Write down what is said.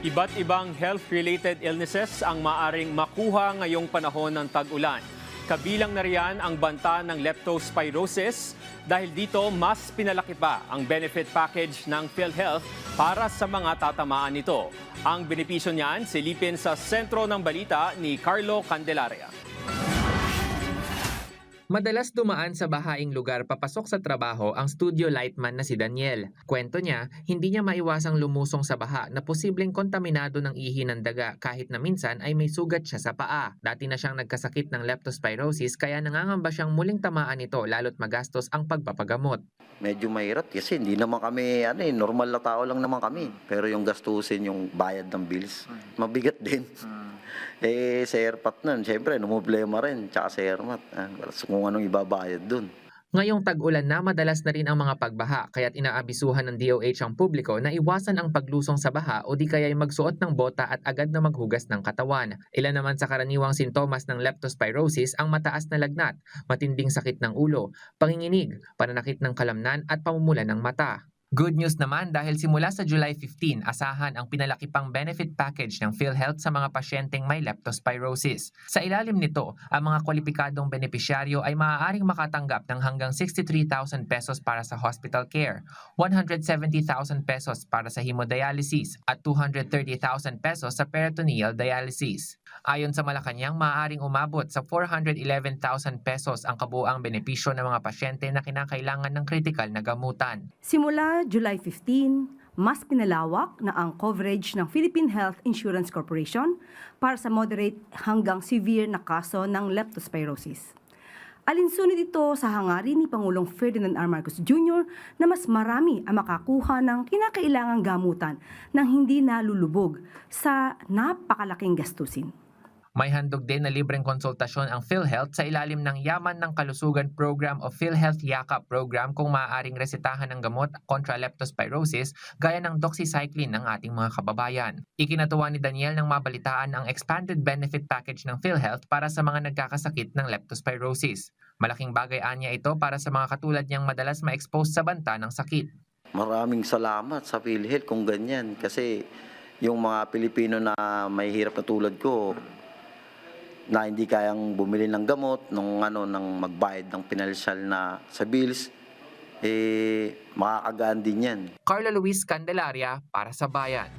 Iba't ibang health-related illnesses ang maaring makuha ngayong panahon ng tag-ulan. Kabilang na riyan ang banta ng leptospirosis dahil dito mas pinalaki pa ang benefit package ng PhilHealth para sa mga tatamaan nito. Ang benepisyo niyan silipin sa sentro ng balita ni Carlo Candelaria. Madalas dumaan sa bahaing lugar papasok sa trabaho ang studio lightman na si Daniel. Kwento niya, hindi niya maiwasang lumusong sa baha na posibleng kontaminado ng ihi ng daga kahit na minsan ay may sugat siya sa paa. Dati na siyang nagkasakit ng leptospirosis kaya nangangamba siyang muling tamaan ito lalo't magastos ang pagpapagamot. Medyo mahirap kasi hindi naman kami, normal na tao lang naman kami. Pero yung gastusin, yung bayad ng bills, mabigat din. Sa airpat nun, syempre, problema rin, tsaka sa airmat. Kung anong ibabayad dun. Ngayong tag-ulan na madalas na rin ang mga pagbaha kaya't inaabisuhan ng DOH ang publiko na iwasan ang paglusong sa baha o di kaya'y magsuot ng bota at agad na maghugas ng katawan. Ilan naman sa karaniwang sintomas ng leptospirosis ang mataas na lagnat, matinding sakit ng ulo, panginginig, pananakit ng kalamnan at pamumula ng mata. Good news naman dahil simula sa July 15, asahan ang pinalaki pang benefit package ng PhilHealth sa mga pasyenteng may leptospirosis. Sa ilalim nito, ang mga kwalipikadong benepisyaryo ay maaaring makatanggap ng hanggang 63,000 pesos para sa hospital care, 170,000 pesos para sa hemodialysis at 230,000 pesos sa peritoneal dialysis. Ayon sa Malacanang, maaaring umabot sa 411,000 pesos ang kabuuang benepisyo ng mga pasyente na kinakailangan ng kritikal na gamutan. Simula July 15, mas pinalawak na ang coverage ng Philippine Health Insurance Corporation para sa moderate hanggang severe na kaso ng leptospirosis. Alinsunod ito sa hangarin ni Pangulong Ferdinand R. Marcos Jr. na mas marami ang makakuha ng kinakailangang gamutan nang hindi nalulubog sa napakalaking gastusin. May handog din na libreng konsultasyon ang PhilHealth sa ilalim ng Yaman ng Kalusugan Program o PhilHealth Yakap Program kung maaaring resetahan ng gamot kontra leptospirosis gaya ng doxycycline ng ating mga kababayan. Ikinatuwa ni Daniel nang mabalitaan ang expanded benefit package ng PhilHealth para sa mga nagkakasakit ng leptospirosis. Malaking bagay anya ito para sa mga katulad niyang madalas ma-expose sa banta ng sakit. Maraming salamat sa PhilHealth kung ganyan. Kasi yung mga Pilipino na may hirap na tulad ko, na hindi kayang bumili ng gamot, nang magbayad ng pinalsyal na sa bills, makakagaan din yan. Carlo Luis Candelaria para sa Bayan.